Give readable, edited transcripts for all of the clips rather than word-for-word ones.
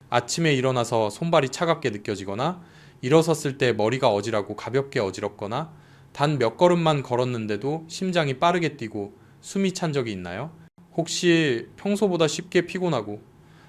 아침에 일어나서 손발이 차갑게 느껴지거나 일어섰을 때 머리가 어지럽고 가볍게 어지럽거나 단 몇 걸음만 걸었는데도 심장이 빠르게 뛰고 숨이 찬 적이 있나요? 혹시 평소보다 쉽게 피곤하고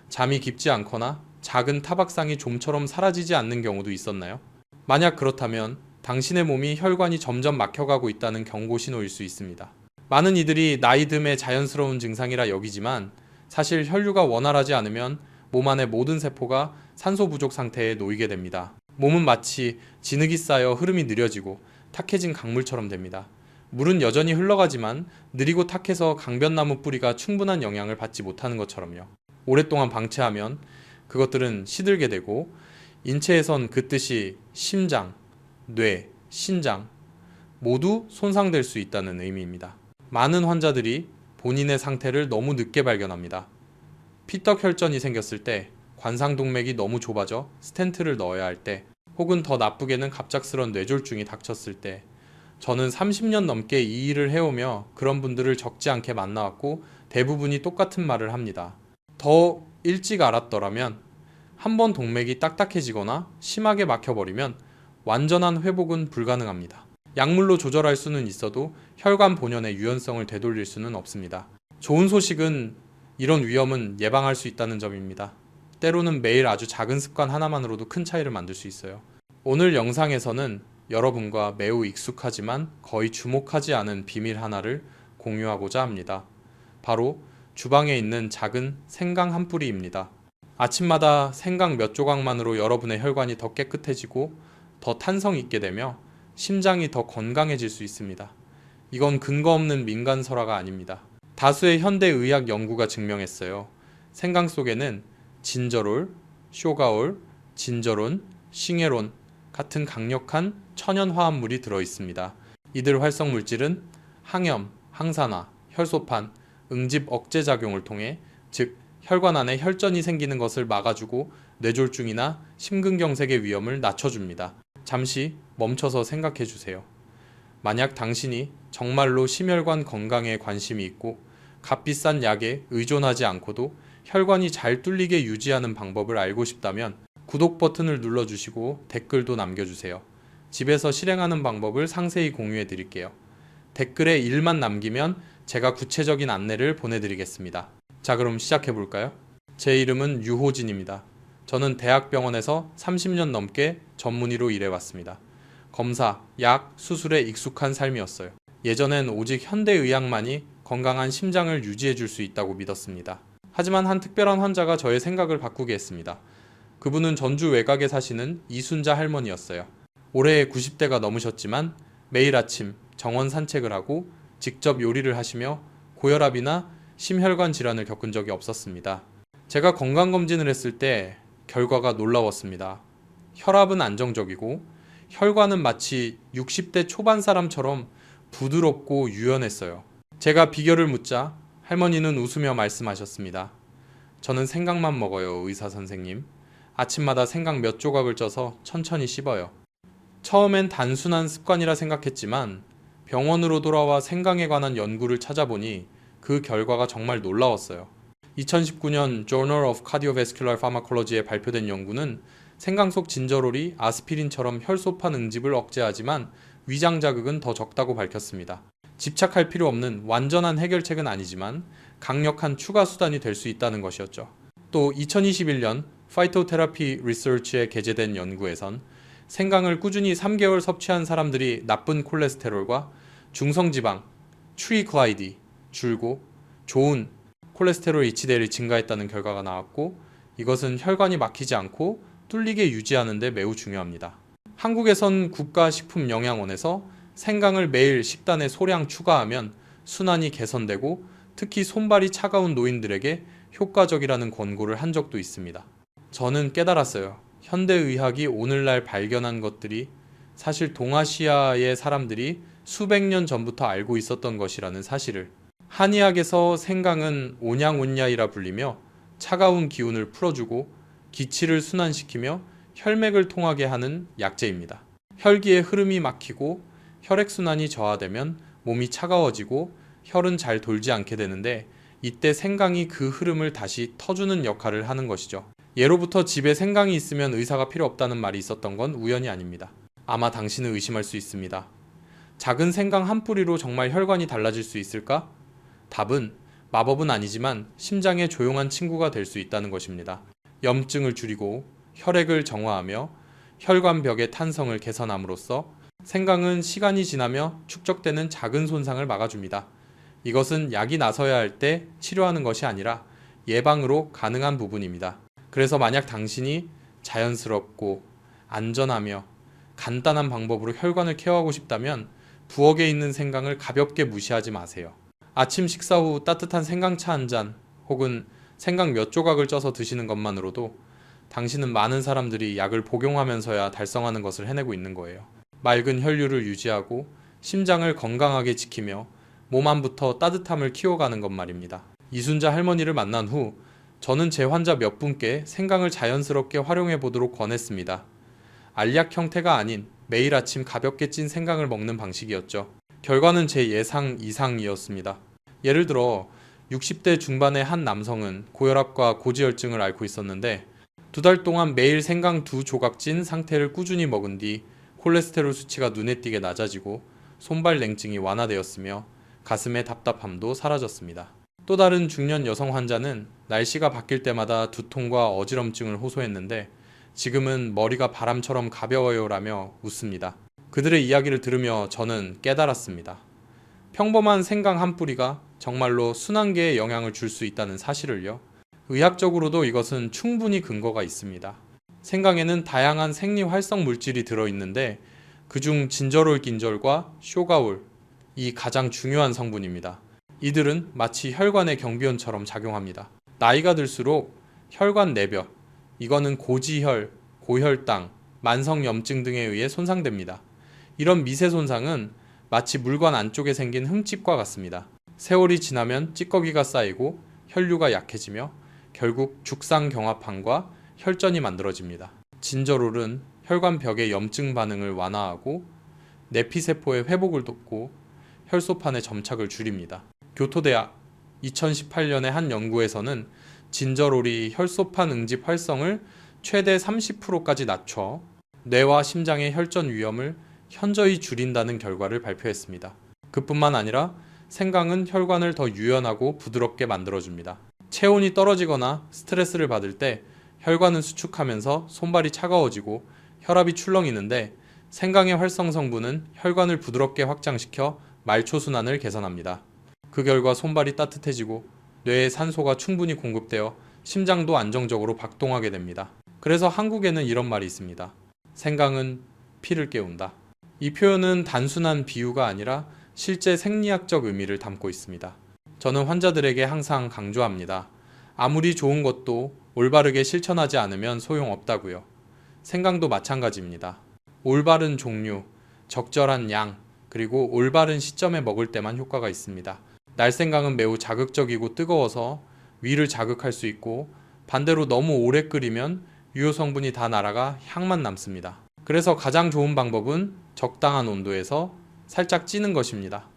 잠이 깊지 않거나 작은 타박상이 좀처럼 사라지지 않는 경우도 있었나요? 만약 그렇다면 당신의 몸이 혈관이 점점 막혀가고 있다는 경고 신호일 수 있습니다. 많은 이들이 나이 듦의 자연스러운 증상이라 여기지만 사실 혈류가 원활하지 않으면 몸 안의 모든 세포가 산소 부족 상태에 놓이게 됩니다. 몸은 마치 진흙이 쌓여 흐름이 느려지고 탁해진 강물처럼 됩니다. 물은 여전히 흘러가지만 느리고 탁해서 강변나무 뿌리가 충분한 영향을 받지 못하는 것처럼요. 오랫동안 방치하면 그것들은 시들게 되고 인체에선 그 뜻이 심장, 뇌, 신장 모두 손상될 수 있다는 의미입니다. 많은 환자들이 본인의 상태를 너무 늦게 발견합니다. 피떡 혈전이 생겼을 때, 관상동맥이 너무 좁아져 스텐트를 넣어야 할 때, 혹은 더 나쁘게는 갑작스런 뇌졸중이 닥쳤을 때, 저는 30년 넘게 이 일을 해오며 그런 분들을 적지 않게 만나왔고 대부분이 똑같은 말을 합니다. 더 일찍 알았더라면 한 번 동맥이 딱딱해지거나 심하게 막혀버리면 완전한 회복은 불가능합니다. 약물로 조절할 수는 있어도 혈관 본연의 유연성을 되돌릴 수는 없습니다. 좋은 소식은 이런 위험은 예방할 수 있다는 점입니다. 때로는 매일 아주 작은 습관 하나만으로도 큰 차이를 만들 수 있어요. 오늘 영상에서는 여러분과 매우 익숙하지만 거의 주목하지 않은 비밀 하나를 공유하고자 합니다. 바로 주방에 있는 작은 생강 한 뿌리입니다. 아침마다 생강 몇 조각만으로 여러분의 혈관이 더 깨끗해지고 더 탄성 있게 되며 심장이 더 건강해질 수 있습니다. 이건 근거 없는 민간 설화가 아닙니다. 다수의 현대 의학 연구가 증명했어요. 생강 속에는 진저롤, 쇼가올, 진저론, 싱에론 같은 강력한 천연 화합물이 들어 있습니다. 이들 활성 물질은 항염, 항산화, 혈소판, 응집 억제 작용을 통해 즉 혈관 안에 혈전이 생기는 것을 막아주고 뇌졸중이나 심근경색의 위험을 낮춰줍니다. 잠시 멈춰서 생각해 주세요. 만약 당신이 정말로 심혈관 건강에 관심이 있고 값비싼 약에 의존하지 않고도 혈관이 잘 뚫리게 유지하는 방법을 알고 싶다면 구독 버튼을 눌러주시고 댓글도 남겨주세요. 집에서 실행하는 방법을 상세히 공유해 드릴게요. 댓글에 1만 남기면 제가 구체적인 안내를 보내드리겠습니다. 자, 그럼 시작해 볼까요? 제 이름은 유호진입니다. 저는 대학병원에서 30년 넘게 전문의로 일해왔습니다. 검사, 약, 수술에 익숙한 삶이었어요. 예전엔 오직 현대의학만이 건강한 심장을 유지해 줄 수 있다고 믿었습니다. 하지만 한 특별한 환자가 저의 생각을 바꾸게 했습니다. 그분은 전주 외곽에 사시는 이순자 할머니였어요. 올해 90대가 넘으셨지만 매일 아침 정원 산책을 하고 직접 요리를 하시며 고혈압이나 심혈관 질환을 겪은 적이 없었습니다. 제가 건강검진을 했을 때 결과가 놀라웠습니다. 혈압은 안정적이고 혈관은 마치 60대 초반 사람처럼 부드럽고 유연했어요. 제가 비결을 묻자 할머니는 웃으며 말씀하셨습니다. 저는 생강만 먹어요, 의사 선생님. 아침마다 생강 몇 조각을 쪄서 천천히 씹어요. 처음엔 단순한 습관이라 생각했지만 병원으로 돌아와 생강에 관한 연구를 찾아보니 그 결과가 정말 놀라웠어요. 2019년 Journal of Cardiovascular Pharmacology에 발표된 연구는 생강 속 진저롤이 아스피린처럼 혈소판 응집을 억제하지만 위장 자극은 더 적다고 밝혔습니다. 집착할 필요 없는 완전한 해결책은 아니지만 강력한 추가 수단이 될 수 있다는 것이었죠. 또 2021년 파이토테라피 리서치에 게재된 연구에선 생강을 꾸준히 3개월 섭취한 사람들이 나쁜 콜레스테롤과 중성지방, 트리글라이디, 줄고 좋은 콜레스테롤 HDL이 증가했다는 결과가 나왔고 이것은 혈관이 막히지 않고 뚫리게 유지하는 데 매우 중요합니다. 한국에선 국가식품영양원에서 생강을 매일 식단에 소량 추가하면 순환이 개선되고 특히 손발이 차가운 노인들에게 효과적이라는 권고를 한 적도 있습니다. 저는 깨달았어요. 현대의학이 오늘날 발견한 것들이 사실 동아시아의 사람들이 수백 년 전부터 알고 있었던 것이라는 사실을. 한의학에서 생강은 온양온야이라 불리며 차가운 기운을 풀어주고 기치를 순환시키며 혈맥을 통하게 하는 약재입니다. 혈기의 흐름이 막히고 혈액순환이 저하되면 몸이 차가워지고 혈은 잘 돌지 않게 되는데 이때 생강이 그 흐름을 다시 터주는 역할을 하는 것이죠. 예로부터 집에 생강이 있으면 의사가 필요 없다는 말이 있었던 건 우연이 아닙니다. 아마 당신은 의심할 수 있습니다. 작은 생강 한 뿌리로 정말 혈관이 달라질 수 있을까? 답은 마법은 아니지만 심장의 조용한 친구가 될 수 있다는 것입니다. 염증을 줄이고 혈액을 정화하며 혈관벽의 탄성을 개선함으로써 생강은 시간이 지나며 축적되는 작은 손상을 막아줍니다. 이것은 약이 나서야 할 때 치료하는 것이 아니라 예방으로 가능한 부분입니다. 그래서 만약 당신이 자연스럽고 안전하며 간단한 방법으로 혈관을 케어하고 싶다면 부엌에 있는 생강을 가볍게 무시하지 마세요. 아침 식사 후 따뜻한 생강차 한 잔 혹은 생강 몇 조각을 쪄서 드시는 것만으로도 당신은 많은 사람들이 약을 복용하면서야 달성하는 것을 해내고 있는 거예요. 맑은 혈류를 유지하고 심장을 건강하게 지키며 몸 안부터 따뜻함을 키워가는 것 말입니다. 이순자 할머니를 만난 후 저는 제 환자 몇 분께 생강을 자연스럽게 활용해 보도록 권했습니다. 알약 형태가 아닌 매일 아침 가볍게 찐 생강을 먹는 방식이었죠. 결과는 제 예상 이상이었습니다. 예를 들어 60대 중반의 한 남성은 고혈압과 고지혈증을 앓고 있었는데 2달 동안 매일 생강 2조각 찐 상태를 꾸준히 먹은 뒤 콜레스테롤 수치가 눈에 띄게 낮아지고 손발 냉증이 완화되었으며 가슴의 답답함도 사라졌습니다. 또 다른 중년 여성 환자는 날씨가 바뀔 때마다 두통과 어지럼증을 호소했는데 지금은 머리가 바람처럼 가벼워요라며 웃습니다. 그들의 이야기를 들으며 저는 깨달았습니다. 평범한 생강 한 뿌리가 정말로 순환계에 영향을 줄 수 있다는 사실을요. 의학적으로도 이것은 충분히 근거가 있습니다. 생강에는 다양한 생리 활성 물질이 들어있는데 그중 진저롤 긴절과 쇼가올, 이 가장 중요한 성분입니다. 이들은 마치 혈관의 경비원처럼 작용합니다. 나이가 들수록 혈관 내벽, 이거는 고지혈, 고혈당, 만성염증 등에 의해 손상됩니다. 이런 미세 손상은 마치 물관 안쪽에 생긴 흠집과 같습니다. 세월이 지나면 찌꺼기가 쌓이고 혈류가 약해지며 결국 죽상경화판과 혈전이 만들어집니다. 진저롤은 혈관벽의 염증 반응을 완화하고 내피세포의 회복을 돕고 혈소판의 점착을 줄입니다. 교토대학 2018년의 한 연구에서는 진저롤이 혈소판 응집 활성을 최대 30%까지 낮춰 뇌와 심장의 혈전 위험을 현저히 줄인다는 결과를 발표했습니다. 그뿐만 아니라 생강은 혈관을 더 유연하고 부드럽게 만들어줍니다. 체온이 떨어지거나 스트레스를 받을 때 혈관은 수축하면서 손발이 차가워지고 혈압이 출렁이는데 생강의 활성 성분은 혈관을 부드럽게 확장시켜 말초순환을 개선합니다. 그 결과 손발이 따뜻해지고 뇌에 산소가 충분히 공급되어 심장도 안정적으로 박동하게 됩니다. 그래서 한국에는 이런 말이 있습니다. 생강은 피를 깨운다. 이 표현은 단순한 비유가 아니라 실제 생리학적 의미를 담고 있습니다. 저는 환자들에게 항상 강조합니다. 아무리 좋은 것도 올바르게 실천하지 않으면 소용없다고요. 생강도 마찬가지입니다. 올바른 종류, 적절한 양, 그리고 올바른 시점에 먹을 때만 효과가 있습니다. 날생강은 매우 자극적이고 뜨거워서 위를 자극할 수 있고 반대로 너무 오래 끓이면 유효 성분이 다 날아가 향만 남습니다. 그래서 가장 좋은 방법은 적당한 온도에서 살짝 찌는 것입니다.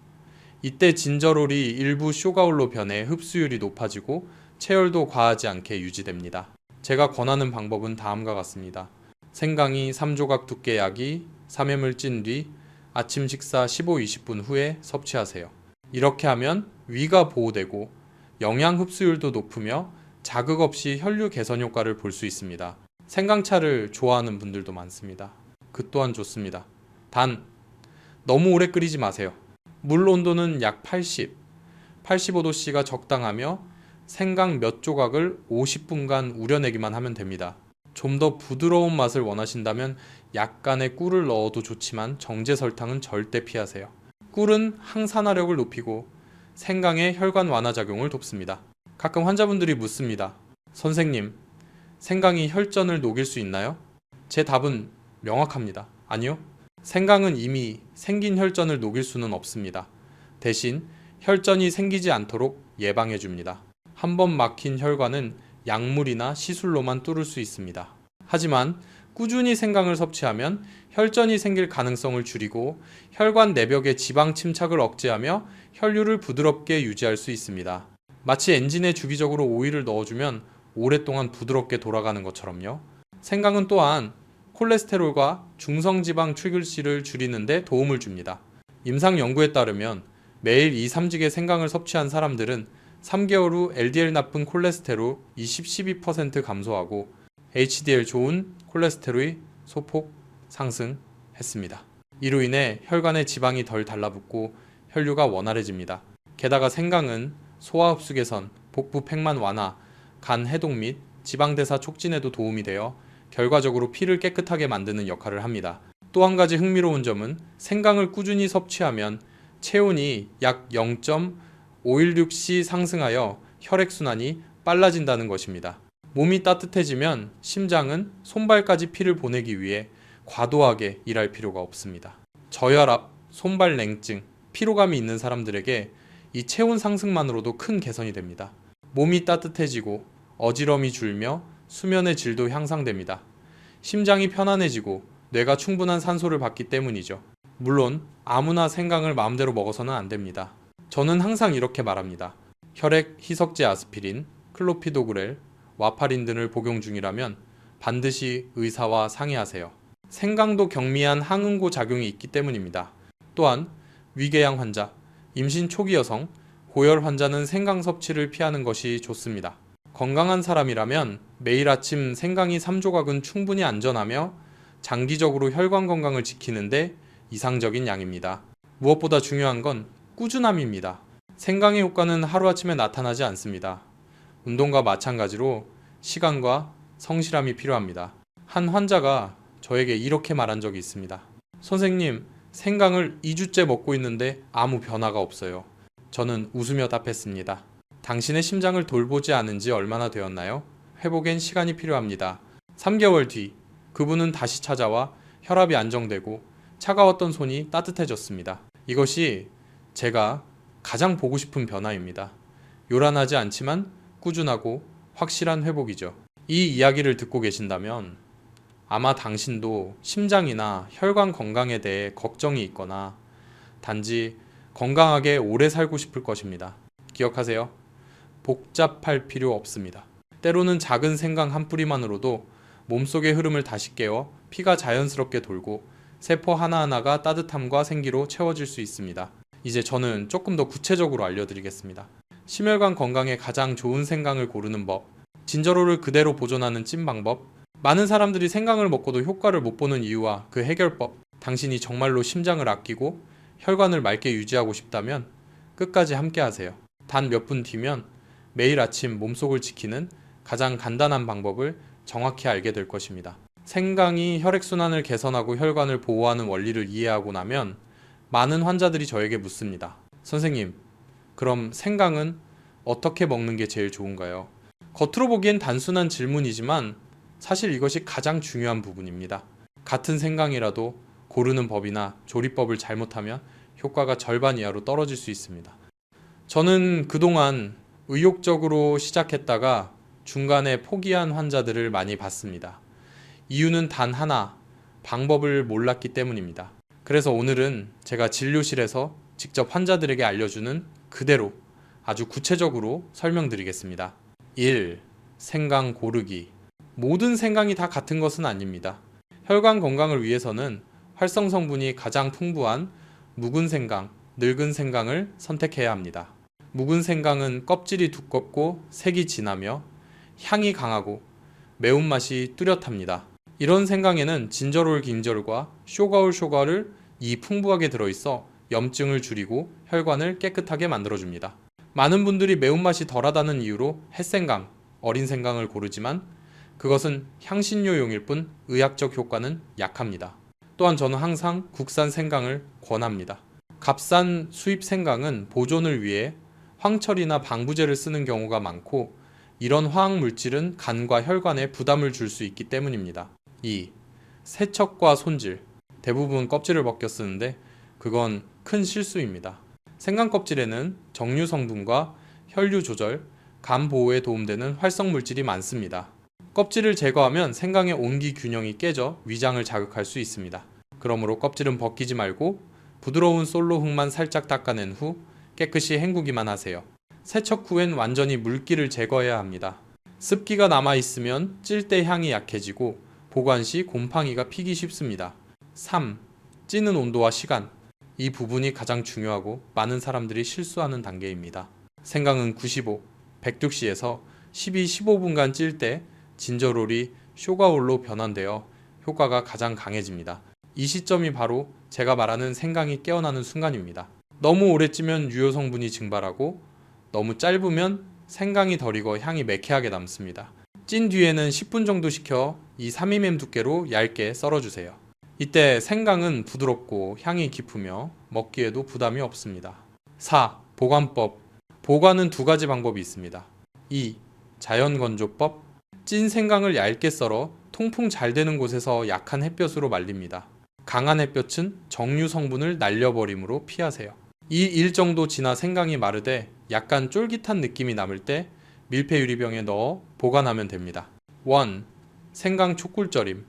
이때 진저롤이 일부 쇼가올로 변해 흡수율이 높아지고 체열도 과하지 않게 유지됩니다. 제가 권하는 방법은 다음과 같습니다. 생강이 3조각 두께 약이 3회물 찐 뒤 아침 식사 15-20분 후에 섭취하세요. 이렇게 하면 위가 보호되고 영양 흡수율도 높으며 자극 없이 혈류 개선 효과를 볼 수 있습니다. 생강차를 좋아하는 분들도 많습니다. 그 또한 좋습니다. 단, 너무 오래 끓이지 마세요. 물 온도는 약 80, 85도씨가 적당하며 생강 몇 조각을 50분간 우려내기만 하면 됩니다. 좀 더 부드러운 맛을 원하신다면 약간의 꿀을 넣어도 좋지만 정제 설탕은 절대 피하세요. 꿀은 항산화력을 높이고 생강의 혈관 완화 작용을 돕습니다. 가끔 환자분들이 묻습니다. 선생님, 생강이 혈전을 녹일 수 있나요? 제 답은 명확합니다. 아니요. 생강은 이미 생긴 혈전을 녹일 수는 없습니다. 대신 혈전이 생기지 않도록 예방해 줍니다. 한번 막힌 혈관은 약물이나 시술로만 뚫을 수 있습니다. 하지만 꾸준히 생강을 섭취하면 혈전이 생길 가능성을 줄이고 혈관 내벽의 지방 침착을 억제하며 혈류를 부드럽게 유지할 수 있습니다. 마치 엔진에 주기적으로 오일을 넣어주면 오랫동안 부드럽게 돌아가는 것처럼요. 생강은 또한 콜레스테롤과 중성지방 출글씨를 줄이는 데 도움을 줍니다. 임상 연구에 따르면 매일 2, 3찌개 생강을 섭취한 사람들은 3개월 후 LDL 나쁜 콜레스테롤 12% 감소하고 HDL 좋은 콜레스테롤이 소폭 상승했습니다. 이로 인해 혈관에 지방이 덜 달라붙고 혈류가 원활해집니다. 게다가 생강은 소화 흡수 개선, 복부 팽만 완화, 간 해독 및 지방대사 촉진에도 도움이 되어 결과적으로 피를 깨끗하게 만드는 역할을 합니다. 또 한 가지 흥미로운 점은 생강을 꾸준히 섭취하면 체온이 약 0.516C 상승하여 혈액순환이 빨라진다는 것입니다. 몸이 따뜻해지면 심장은 손발까지 피를 보내기 위해 과도하게 일할 필요가 없습니다. 저혈압, 손발 냉증, 피로감이 있는 사람들에게 이 체온 상승만으로도 큰 개선이 됩니다. 몸이 따뜻해지고 어지럼이 줄며 수면의 질도 향상됩니다. 심장이 편안해지고 뇌가 충분한 산소를 받기 때문이죠. 물론 아무나 생강을 마음대로 먹어서는 안 됩니다. 저는 항상 이렇게 말합니다. 혈액 희석제 아스피린, 클로피도그렐, 와파린 등을 복용 중이라면 반드시 의사와 상의하세요. 생강도 경미한 항응고 작용이 있기 때문입니다. 또한 위궤양 환자, 임신 초기 여성, 고열 환자는 생강 섭취를 피하는 것이 좋습니다. 건강한 사람이라면 매일 아침 생강이 3조각은 충분히 안전하며 장기적으로 혈관 건강을 지키는데 이상적인 양입니다. 무엇보다 중요한 건 꾸준함입니다. 생강의 효과는 하루아침에 나타나지 않습니다. 운동과 마찬가지로 시간과 성실함이 필요합니다. 한 환자가 저에게 이렇게 말한 적이 있습니다. 선생님, 생강을 2주째 먹고 있는데 아무 변화가 없어요. 저는 웃으며 답했습니다. 당신의 심장을 돌보지 않은 지 얼마나 되었나요? 회복엔 시간이 필요합니다. 3개월 뒤 그분은 다시 찾아와 혈압이 안정되고 차가웠던 손이 따뜻해졌습니다. 이것이 제가 가장 보고 싶은 변화입니다. 요란하지 않지만 꾸준하고 확실한 회복이죠. 이 이야기를 듣고 계신다면 아마 당신도 심장이나 혈관 건강에 대해 걱정이 있거나 단지 건강하게 오래 살고 싶을 것입니다. 기억하세요. 복잡할 필요 없습니다. 때로는 작은 생강 한 뿌리만으로도 몸속의 흐름을 다시 깨워 피가 자연스럽게 돌고 세포 하나하나가 따뜻함과 생기로 채워질 수 있습니다. 이제 저는 조금 더 구체적으로 알려드리겠습니다. 심혈관 건강에 가장 좋은 생강을 고르는 법, 진저로를 그대로 보존하는 찐 방법, 많은 사람들이 생강을 먹고도 효과를 못 보는 이유와 그 해결법, 당신이 정말로 심장을 아끼고 혈관을 맑게 유지하고 싶다면 끝까지 함께 하세요. 단 몇 분 뒤면 매일 아침 몸속을 지키는 가장 간단한 방법을 정확히 알게 될 것입니다. 생강이 혈액순환을 개선하고 혈관을 보호하는 원리를 이해하고 나면 많은 환자들이 저에게 묻습니다. 선생님, 그럼 생강은 어떻게 먹는 게 제일 좋은가요? 겉으로 보기엔 단순한 질문이지만 사실 이것이 가장 중요한 부분입니다. 같은 생강이라도 고르는 법이나 조리법을 잘못하면 효과가 절반 이하로 떨어질 수 있습니다. 저는 그동안 의욕적으로 시작했다가 중간에 포기한 환자들을 많이 봤습니다. 이유는 단 하나, 방법을 몰랐기 때문입니다. 그래서 오늘은 제가 진료실에서 직접 환자들에게 알려주는 그대로 아주 구체적으로 설명드리겠습니다. 1. 생강 고르기. 모든 생강이 다 같은 것은 아닙니다. 혈관 건강을 위해서는 활성 성분이 가장 풍부한 묵은 생강, 늙은 생강을 선택해야 합니다. 묵은 생강은 껍질이 두껍고 색이 진하며 향이 강하고 매운맛이 뚜렷합니다. 이런 생강에는 진저롤 긴저롤과 쇼가올 쇼가를 풍부하게 들어있어 염증을 줄이고 혈관을 깨끗하게 만들어줍니다. 많은 분들이 매운맛이 덜하다는 이유로 햇생강, 어린 생강을 고르지만 그것은 향신료용일 뿐 의학적 효과는 약합니다. 또한 저는 항상 국산 생강을 권합니다. 값싼 수입 생강은 보존을 위해 황철이나 방부제를 쓰는 경우가 많고 이런 화학물질은 간과 혈관에 부담을 줄 수 있기 때문입니다. 2. 세척과 손질. 대부분 껍질을 벗겨 쓰는데 그건 큰 실수입니다. 생강 껍질에는 정류 성분과 혈류 조절, 간 보호에 도움되는 활성 물질이 많습니다. 껍질을 제거하면 생강의 온기 균형이 깨져 위장을 자극할 수 있습니다. 그러므로 껍질은 벗기지 말고 부드러운 솔로 흙만 살짝 닦아낸 후 깨끗이 헹구기만 하세요. 세척 후엔 완전히 물기를 제거해야 합니다. 습기가 남아있으면 찔 때 향이 약해지고 보관 시 곰팡이가 피기 쉽습니다. 3. 찌는 온도와 시간. 이 부분이 가장 중요하고 많은 사람들이 실수하는 단계입니다. 생강은 95, 100°C에서 12-15분간 찔 때 진저롤이 쇼가올로 변환되어 효과가 가장 강해집니다. 이 시점이 바로 제가 말하는 생강이 깨어나는 순간입니다. 너무 오래 찌면 유효 성분이 증발하고 너무 짧으면 생강이 덜 익어 향이 매캐하게 남습니다. 찐 뒤에는 10분 정도 식혀 이 3mm 두께로 얇게 썰어주세요. 이때 생강은 부드럽고 향이 깊으며 먹기에도 부담이 없습니다. 4. 보관법. 보관은 두 가지 방법이 있습니다. 2. 자연건조법. 찐 생강을 얇게 썰어 통풍 잘 되는 곳에서 약한 햇볕으로 말립니다. 강한 햇볕은 정류 성분을 날려버리므로 피하세요. 이 일 정도 지나 생강이 마르되 약간 쫄깃한 느낌이 남을 때 밀폐 유리병에 넣어 보관하면 됩니다. 1. 생강 촉꿀절임.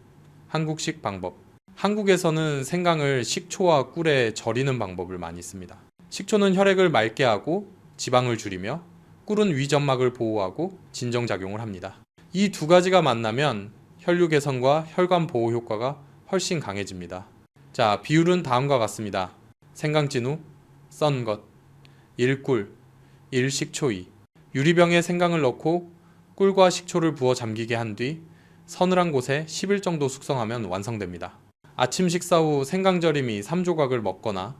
한국식 방법. 한국에서는 생강을 식초와 꿀에 절이는 방법을 많이 씁니다. 식초는 혈액을 맑게 하고 지방을 줄이며 꿀은 위점막을 보호하고 진정작용을 합니다. 이 두 가지가 만나면 혈류 개선과 혈관 보호 효과가 훨씬 강해집니다. 자, 비율은 다음과 같습니다. 생강찐 후 썬 것 1꿀 1식초 2. 유리병에 생강을 넣고 꿀과 식초를 부어 잠기게 한 뒤 서늘한 곳에 10일 정도 숙성하면 완성됩니다. 아침 식사 후 생강절임이 3조각을 먹거나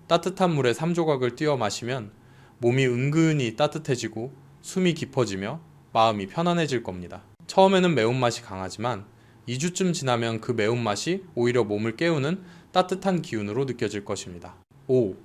따뜻한 물에 3조각을 띄워 마시면 몸이 은근히 따뜻해지고 숨이 깊어지며 마음이 편안해질 겁니다. 처음에는 매운맛이 강하지만 2주쯤 지나면 그 매운맛이 오히려 몸을 깨우는 따뜻한 기운으로 느껴질 것입니다. 5.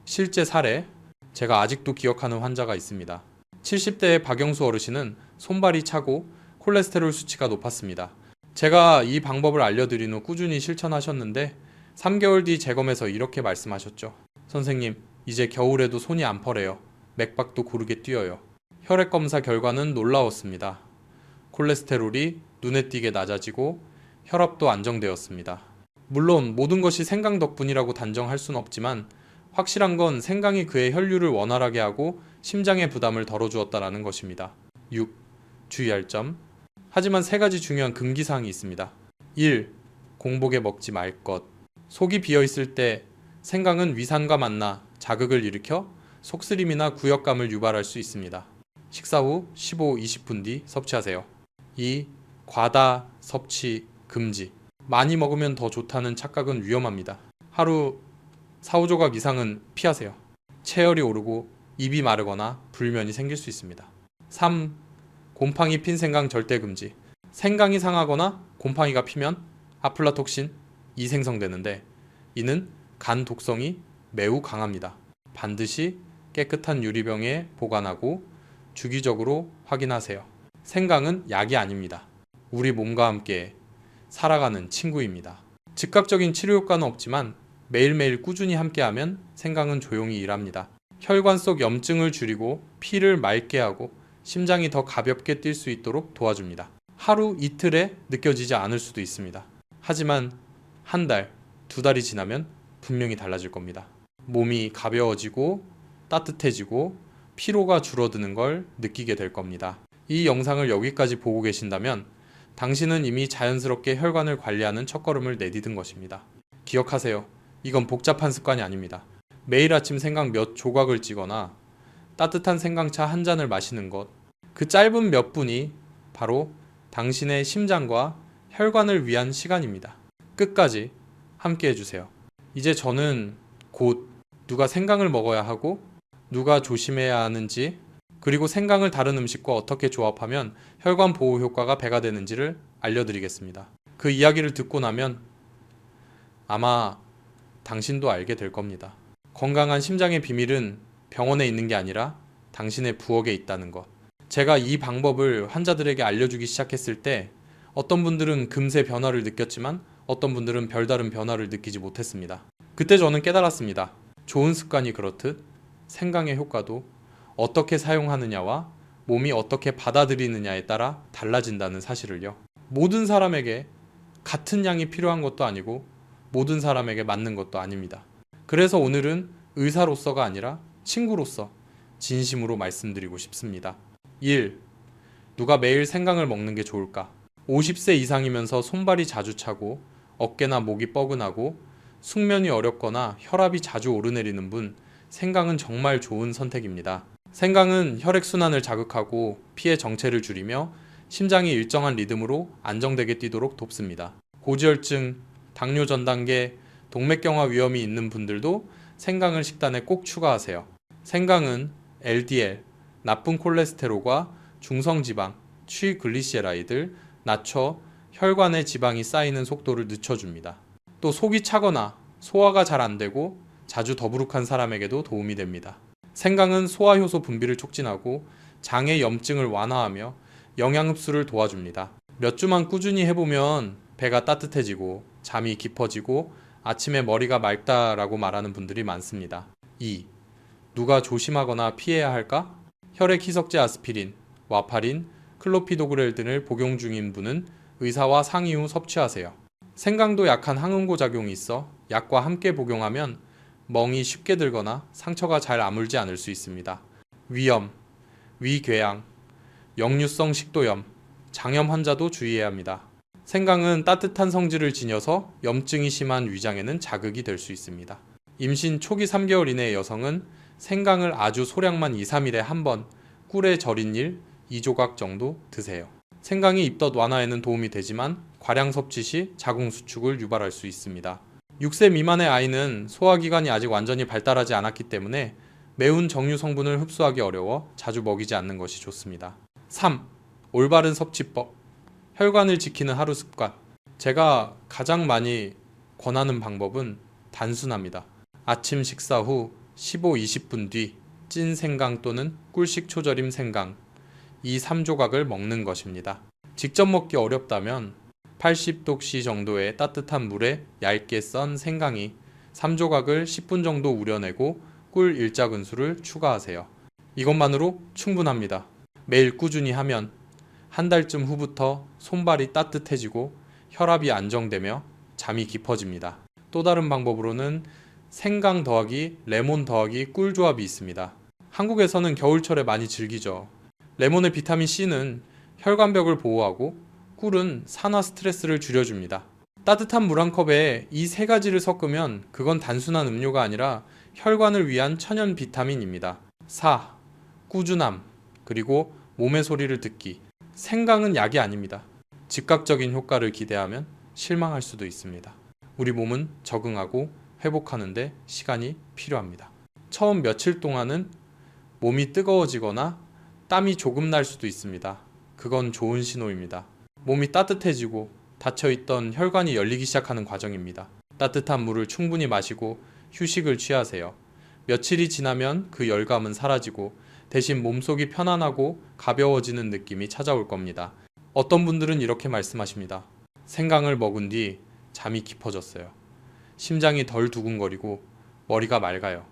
실제 사례. 제가 아직도 기억하는 환자가 있습니다. 70대의 박영수 어르신은 손발이 차고 콜레스테롤 수치가 높았습니다. 제가 이 방법을 알려드린 후 꾸준히 실천하셨는데 3개월 뒤 재검에서 이렇게 말씀하셨죠. 선생님, 이제 겨울에도 손이 안 퍼래요. 맥박도 고르게 뛰어요. 혈액 검사 결과는 놀라웠습니다. 콜레스테롤이 눈에 띄게 낮아지고 혈압도 안정되었습니다. 물론 모든 것이 생강 덕분이라고 단정할 순 없지만 확실한 건 생강이 그의 혈류를 원활하게 하고 심장의 부담을 덜어주었다라는 것입니다. 6. 주의할 점. 하지만 3가지 중요한 금기사항이 있습니다. 1. 공복에 먹지 말 것. 속이 비어있을 때 생강은 위산과 만나 자극을 일으켜 속쓰림이나 구역감을 유발할 수 있습니다. 식사 후 15-20분 뒤 섭취하세요. 2. 과다 섭취 금지. 많이 먹으면 더 좋다는 착각은 위험합니다. 하루 4-5조각 이상은 피하세요. 체열이 오르고 입이 마르거나 불면이 생길 수 있습니다. 3. 곰팡이 핀 생강 절대 금지. 생강이 상하거나 곰팡이가 피면 아플라톡신이 생성되는데 이는 간 독성이 매우 강합니다. 반드시 깨끗한 유리병에 보관하고 주기적으로 확인하세요. 생강은 약이 아닙니다. 우리 몸과 함께 살아가는 친구입니다. 즉각적인 치료 효과는 없지만 매일매일 꾸준히 함께하면 생강은 조용히 일합니다. 혈관 속 염증을 줄이고 피를 맑게 하고 심장이 더 가볍게 뛸 수 있도록 도와줍니다. 하루 이틀에 느껴지지 않을 수도 있습니다. 하지만 한 달, 2달이 지나면 분명히 달라질 겁니다. 몸이 가벼워지고 따뜻해지고 피로가 줄어드는 걸 느끼게 될 겁니다. 이 영상을 여기까지 보고 계신다면 당신은 이미 자연스럽게 혈관을 관리하는 첫걸음을 내디딘 것입니다. 기억하세요. 이건 복잡한 습관이 아닙니다. 매일 아침 생강 몇 조각을 찌거나 따뜻한 생강차 한 잔을 마시는 것, 그 짧은 몇 분이 바로 당신의 심장과 혈관을 위한 시간입니다. 끝까지 함께 해주세요. 이제 저는 곧 누가 생강을 먹어야 하고 누가 조심해야 하는지, 그리고 생강을 다른 음식과 어떻게 조합하면 혈관 보호 효과가 배가 되는지를 알려드리겠습니다. 그 이야기를 듣고 나면 아마 당신도 알게 될 겁니다. 건강한 심장의 비밀은 병원에 있는 게 아니라 당신의 부엌에 있다는 것. 제가 이 방법을 환자들에게 알려주기 시작했을 때 어떤 분들은 금세 변화를 느꼈지만 어떤 분들은 별다른 변화를 느끼지 못했습니다. 그때 저는 깨달았습니다. 좋은 습관이 그렇듯 생강의 효과도 어떻게 사용하느냐와 몸이 어떻게 받아들이느냐에 따라 달라진다는 사실을요. 모든 사람에게 같은 양이 필요한 것도 아니고 모든 사람에게 맞는 것도 아닙니다. 그래서 오늘은 의사로서가 아니라 친구로서 진심으로 말씀드리고 싶습니다. 1. 누가 매일 생강을 먹는 게 좋을까? 50세 이상이면서 손발이 자주 차고 어깨나 목이 뻐근하고 숙면이 어렵거나 혈압이 자주 오르내리는 분, 생강은 정말 좋은 선택입니다. 생강은 혈액순환을 자극하고 피의 정체를 줄이며 심장이 일정한 리듬으로 안정되게 뛰도록 돕습니다. 고지혈증, 당뇨 전 단계, 동맥경화 위험이 있는 분들도 생강을 식단에 꼭 추가하세요. 생강은 LDL, 나쁜 콜레스테롤과 중성지방, 트리글리세라이드를 낮춰 혈관에 지방이 쌓이는 속도를 늦춰줍니다. 또 속이 차거나 소화가 잘 안 되고 자주 더부룩한 사람에게도 도움이 됩니다. 생강은 소화효소 분비를 촉진하고 장의 염증을 완화하며 영양 흡수를 도와줍니다. 몇 주만 꾸준히 해보면 배가 따뜻해지고 잠이 깊어지고 아침에 머리가 맑다라고 말하는 분들이 많습니다. 2. 누가 조심하거나 피해야 할까? 혈액 희석제 아스피린, 와파린, 클로피도그렐 등을 복용 중인 분은 의사와 상의 후 섭취하세요. 생강도 약한 항응고 작용이 있어 약과 함께 복용하면 멍이 쉽게 들거나 상처가 잘 아물지 않을 수 있습니다. 위염, 위궤양, 역류성 식도염, 장염 환자도 주의해야 합니다. 생강은 따뜻한 성질을 지녀서 염증이 심한 위장에는 자극이 될 수 있습니다. 임신 초기 3개월 이내의 여성은 생강을 아주 소량만 2-3일에 한 번 꿀에 절인 2조각 정도 드세요. 생강이 입덧 완화에는 도움이 되지만 과량 섭취 시 자궁 수축을 유발할 수 있습니다. 6세 미만의 아이는 소화기관이 아직 완전히 발달하지 않았기 때문에 매운 정유 성분을 흡수하기 어려워 자주 먹이지 않는 것이 좋습니다. 3. 올바른 섭취법. 혈관을 지키는 하루 습관. 제가 가장 많이 권하는 방법은 단순합니다. 아침 식사 후 15-20분 뒤 찐 생강 또는 꿀식 초절임 생강 이 3조각을 먹는 것입니다. 직접 먹기 어렵다면 80도씨 정도의 따뜻한 물에 얇게 썬 생강이 3조각을 10분 정도 우려내고 꿀 1작은술을 추가하세요. 이것만으로 충분합니다. 매일 꾸준히 하면 한 달쯤 후부터 손발이 따뜻해지고 혈압이 안정되며 잠이 깊어집니다. 또 다른 방법으로는 생강 더하기 레몬 더하기 꿀 조합이 있습니다. 한국에서는 겨울철에 많이 즐기죠. 레몬의 비타민 C는 혈관벽을 보호하고 꿀은 산화 스트레스를 줄여줍니다. 따뜻한 물 한 컵에 이 세 가지를 섞으면 그건 단순한 음료가 아니라 혈관을 위한 천연 비타민입니다. 4. 꾸준함, 그리고 몸의 소리를 듣기. 생강은 약이 아닙니다. 즉각적인 효과를 기대하면 실망할 수도 있습니다. 우리 몸은 적응하고 회복하는데 시간이 필요합니다. 처음 며칠 동안은 몸이 뜨거워지거나 땀이 조금 날 수도 있습니다. 그건 좋은 신호입니다. 몸이 따뜻해지고 닫혀있던 혈관이 열리기 시작하는 과정입니다. 따뜻한 물을 충분히 마시고 휴식을 취하세요. 며칠이 지나면 그 열감은 사라지고 대신 몸속이 편안하고 가벼워지는 느낌이 찾아올 겁니다. 어떤 분들은 이렇게 말씀하십니다. 생강을 먹은 뒤 잠이 깊어졌어요. 심장이 덜 두근거리고 머리가 맑아요.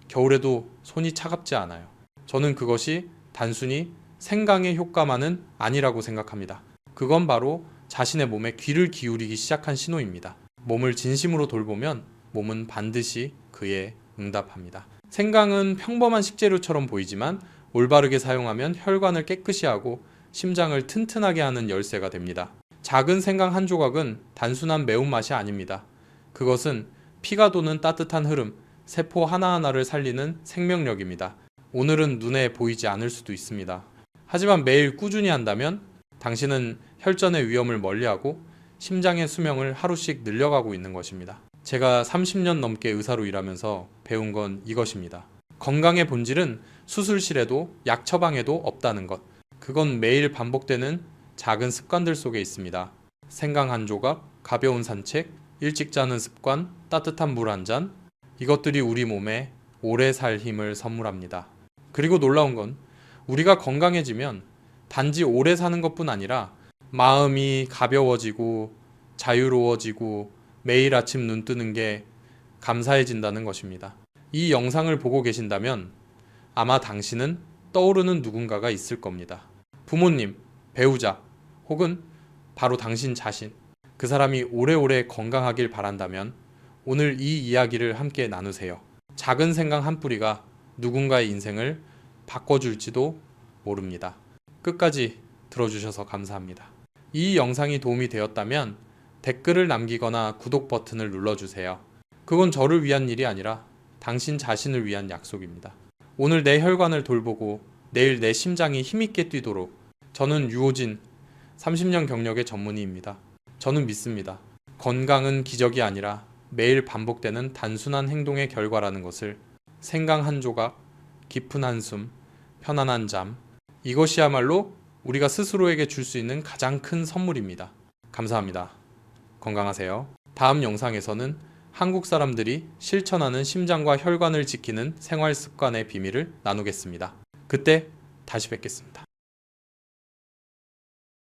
겨울에도 손이 차갑지 않아요. 저는 그것이 단순히 생강의 효과만은 아니라고 생각합니다. 그건 바로 자신의 몸에 귀를 기울이기 시작한 신호입니다. 몸을 진심으로 돌보면 몸은 반드시 그에 응답합니다. 생강은 평범한 식재료처럼 보이지만 올바르게 사용하면 혈관을 깨끗이 하고 심장을 튼튼하게 하는 열쇠가 됩니다. 작은 생강 한 조각은 단순한 매운맛이 아닙니다. 그것은 피가 도는 따뜻한 흐름, 세포 하나하나를 살리는 생명력입니다. 오늘은 눈에 보이지 않을 수도 있습니다. 하지만 매일 꾸준히 한다면 당신은 혈전의 위험을 멀리하고 심장의 수명을 하루씩 늘려가고 있는 것입니다. 제가 30년 넘게 의사로 일하면서 배운 건 이것입니다. 건강의 본질은 수술실에도 약 처방에도 없다는 것. 그건 매일 반복되는 작은 습관들 속에 있습니다. 생강 한 조각, 가벼운 산책, 일찍 자는 습관, 따뜻한 물 한 잔. 이것들이 우리 몸에 오래 살 힘을 선물합니다. 그리고 놀라운 건 우리가 건강해지면 단지 오래 사는 것뿐 아니라 마음이 가벼워지고 자유로워지고 매일 아침 눈 뜨는 게 감사해진다는 것입니다. 이 영상을 보고 계신다면 아마 당신은 떠오르는 누군가가 있을 겁니다. 부모님, 배우자, 혹은 바로 당신 자신. 그 사람이 오래오래 건강하길 바란다면 오늘 이 이야기를 함께 나누세요. 작은 생강 한 뿌리가 누군가의 인생을 바꿔줄지도 모릅니다. 끝까지 들어주셔서 감사합니다. 이 영상이 도움이 되었다면 댓글을 남기거나 구독 버튼을 눌러주세요. 그건 저를 위한 일이 아니라 당신 자신을 위한 약속입니다. 오늘 내 혈관을 돌보고 내일 내 심장이 힘있게 뛰도록 저는 유호진 30년 경력의 전문의입니다. 저는 믿습니다. 건강은 기적이 아니라 매일 반복되는 단순한 행동의 결과라는 것을. 생강 한 조각, 깊은 한숨, 편안한 잠, 이것이야말로 우리가 스스로에게 줄 수 있는 가장 큰 선물입니다. 감사합니다. 건강하세요. 다음 영상에서는 한국 사람들이 실천하는 심장과 혈관을 지키는 생활 습관의 비밀을 나누겠습니다. 그때 다시 뵙겠습니다.